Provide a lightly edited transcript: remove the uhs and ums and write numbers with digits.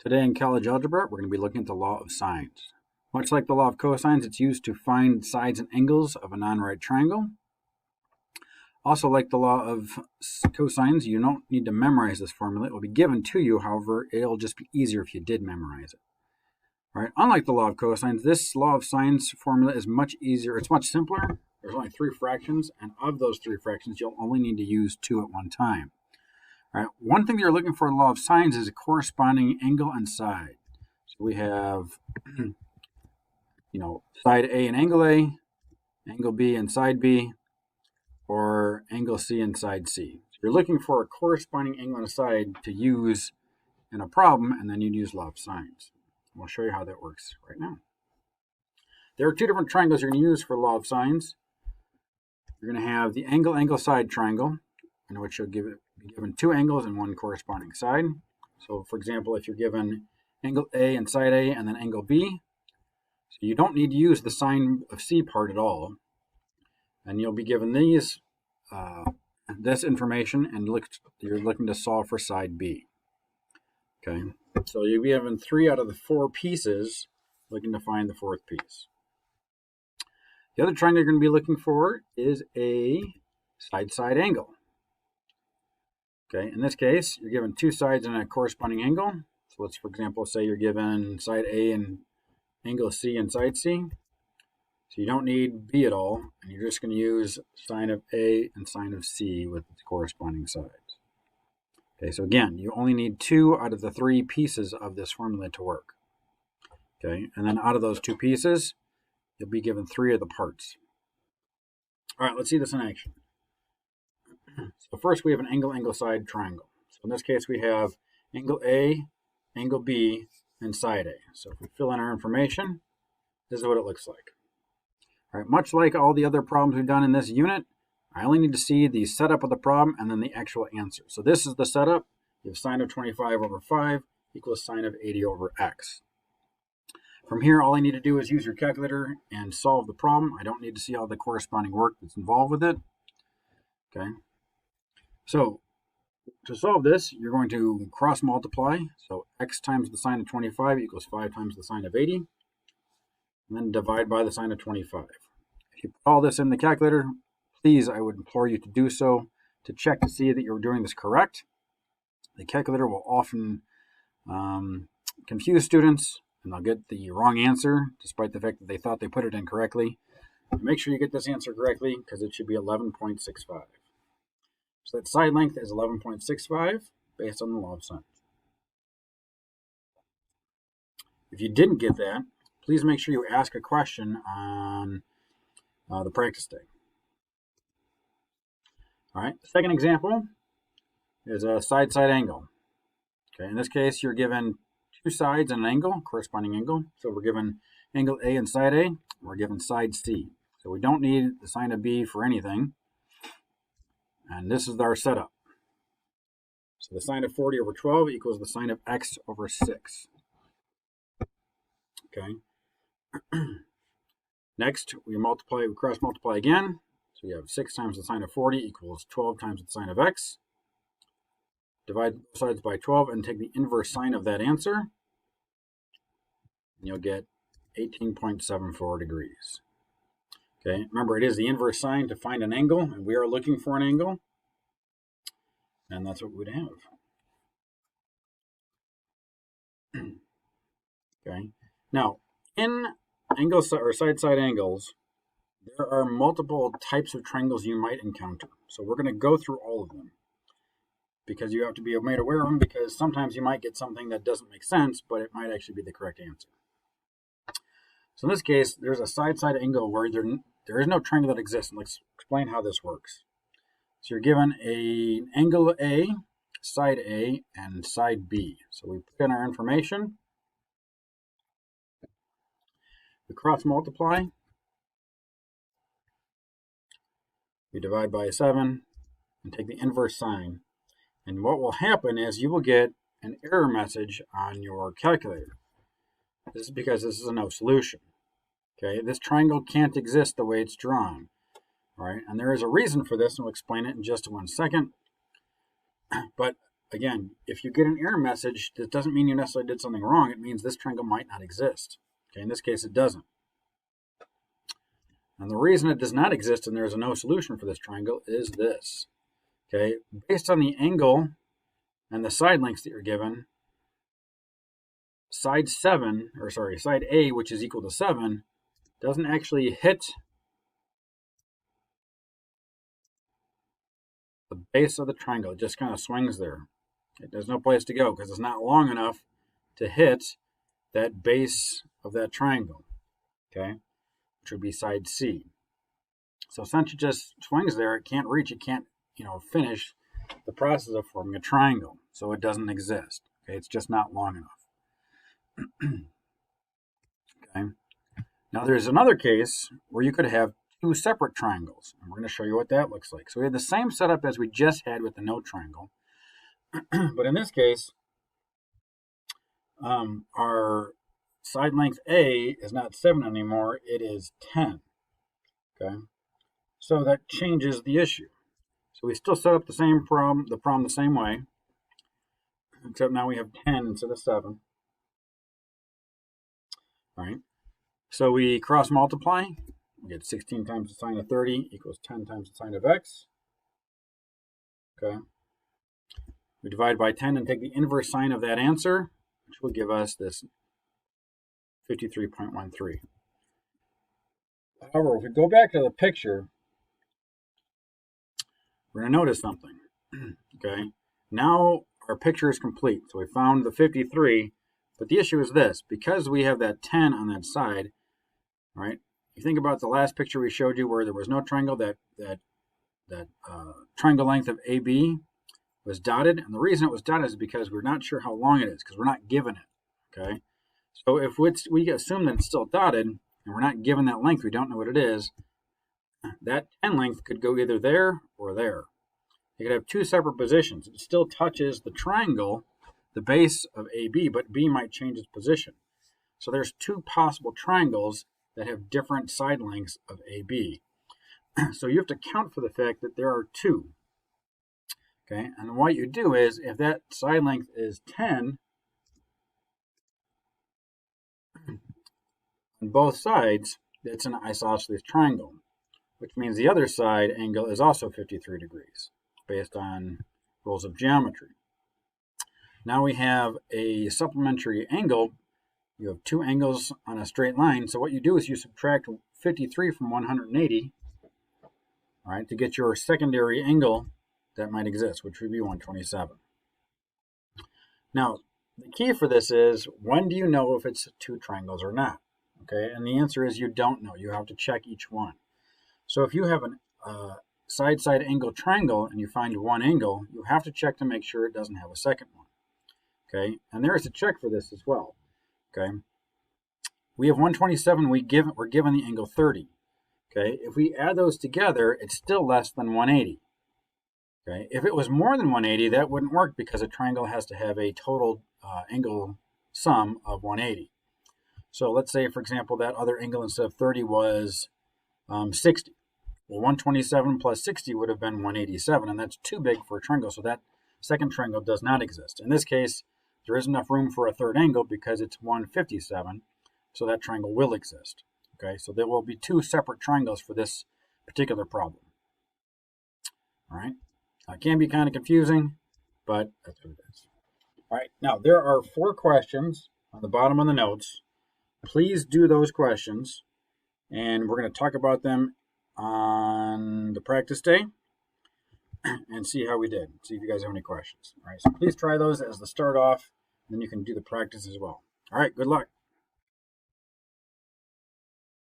Today in college algebra, we're going to be looking at the law of sines. Much like the law of cosines, it's used to find sides and angles of a non-right triangle. Also, like the law of cosines, you don't need to memorize this formula. It will be given to you, however, it'll just be easier if you did memorize it. All right. Unlike the law of cosines, this law of sines formula is much easier. It's much simpler. There's only 3 fractions, and of those 3 fractions, you'll only need to use 2 at one time. All right. One thing that you're looking for in the law of sines is a corresponding angle and side. So we have, side A and angle B and side B, or angle C and side C. So you're looking for a corresponding angle and a side to use in a problem, and then you'd use law of sines. We'll show you how that works right now. There are 2 different triangles you're going to use for law of sines. You're going to have the angle side triangle, in which you'll be given 2 angles and 1 corresponding side. So, for example, if you're given angle A and side A and then angle B, so you don't need to use the sine of C part at all. And you'll be given this information, and you're looking to solve for side B. Okay, so you'll be given 3 out of the 4 pieces, looking to find the 4th piece. The other triangle you're going to be looking for is a side-side angle. Okay, in this case, you're given 2 sides and a corresponding angle. So let's, for example, say you're given side A and angle C and side C. So you don't need B at all, and you're just going to use sine of A and sine of C with its corresponding sides. Okay, so again, you only need 2 out of the 3 pieces of this formula to work. Okay, and then out of those 2 pieces, you'll be given 3 of the parts. All right, let's see this in action. So first we have an angle side triangle. So in this case, we have angle A, angle B, and side A. So if we fill in our information, this is what it looks like. All right, much like all the other problems we've done in this unit, I only need to see the setup of the problem and then the actual answer. So this is the setup. You have sine of 25 over 5 equals sine of 80 over x. From here, all I need to do is use your calculator and solve the problem. I don't need to see all the corresponding work that's involved with it. Okay. So to solve this, you're going to cross multiply. So x times the sine of 25 equals 5 times the sine of 80. And then divide by the sine of 25. If you put all this in the calculator, please, I would implore you to do so to check to see that you're doing this correct. The calculator will often confuse students, and they'll get the wrong answer, despite the fact that they thought they put it in correctly. Make sure you get this answer correctly, because it should be 11.65. So that side length is 11.65, based on the law of sines. If you didn't get that, please make sure you ask a question on the practice day. All right, the second example is a side-side angle. Okay, in this case, you're given 2 sides and an angle, corresponding angle. So we're given angle A and side A. We're given side C. So we don't need the sine of B for anything. And this is our setup. So the sine of 40 over 12 equals the sine of x over 6. Okay. Next, we cross multiply again. So you have 6 times the sine of 40 equals 12 times the sine of x. Divide both sides by 12 and take the inverse sine of that answer. And you'll get 18.74 degrees. Okay, remember it is the inverse sine to find an angle, and we are looking for an angle. And that's what we would have. Okay, now in angle or side-side angles, there are multiple types of triangles you might encounter. So we're going to go through all of them, because you have to be made aware of them, because sometimes you might get something that doesn't make sense, but it might actually be the correct answer. So in this case, there's a side-side angle where there is no triangle that exists. And let's explain how this works. So you're given an angle A, side A, and side B. So we put in our information. We cross multiply. We divide by 7 and take the inverse sine. And what will happen is you will get an error message on your calculator. This is because this is a no solution. Okay, this triangle can't exist the way it's drawn. All right, and there is a reason for this, and we'll explain it in just 1 second. But again, if you get an error message, that doesn't mean you necessarily did something wrong. It means this triangle might not exist. Okay, in this case, it doesn't. And the reason it does not exist and there is no solution for this triangle is this. Okay, based on the angle and the side lengths that you're given, side A, which is equal to 7, doesn't actually hit the base of the triangle. It just kind of swings there. There's no place to go because it's not long enough to hit that base of that triangle, okay, which would be side C. So since it just swings there, it can't reach, it can't, finish the process of forming a triangle. So it doesn't exist. Okay, it's just not long enough. Okay. Now there's another case where you could have two separate triangles, and we're going to show you what that looks like. So we have the same setup as we just had with the no triangle, but in this case, our side length A is not 7 anymore, it is 10. Okay, so that changes the issue. So we still set up the same problem, the same way, except now we have 10 instead of 7. All right, so we cross multiply. We get 16 times the sine of 30 equals 10 times the sine of x. Okay. We divide by 10 and take the inverse sine of that answer, which will give us this 53.13. However, if we go back to the picture, we're going to notice something. Okay. Now our picture is complete. So we found the 53, but the issue is this. Because we have that 10 on that side, right? You think about the last picture we showed you where there was no triangle, that triangle length of AB was dotted. And the reason it was dotted is because we're not sure how long it is, because we're not given it, okay? So if we assume that it's still dotted, and we're not given that length, we don't know what it is, that 10 length could go either there or there. You could have two separate positions. It still touches the triangle, the base of AB, but B might change its position. So there's two possible triangles that have different side lengths of AB. So you have to account for the fact that there are two. Okay, and what you do is, if that side length is 10 on both sides, it's an isosceles triangle, which means the other side angle is also 53 degrees, based on rules of geometry. Now we have a supplementary angle. You have two angles on a straight line, so what you do is you subtract 53 from 180, all right, to get your secondary angle that might exist, which would be 127. Now, the key for this is, when do you know if it's two triangles or not? Okay, and the answer is you don't know. You have to check each one. So if you have a side-side angle triangle and you find one angle, you have to check to make sure it doesn't have a second one. Okay, and there is a check for this as well. Okay, we have 127, we're given the angle 30. Okay, if we add those together, it's still less than 180. Okay, if it was more than 180, that wouldn't work because a triangle has to have a total angle sum of 180. So let's say, for example, that other angle instead of 30 was 60. Well, 127 plus 60 would have been 187, and that's too big for a triangle, so that second triangle does not exist. In this case, there isn't enough room for a third angle because it's 157, so that triangle will exist. Okay, so there will be two separate triangles for this particular problem. All right, it can be kind of confusing, but that's what it is. All right, now there are 4 questions on the bottom of the notes. Please do those questions, and we're going to talk about them on the practice day and see how we did. See if you guys have any questions. All right, so please try those as the start off, and then you can do the practice as well. All right, good luck.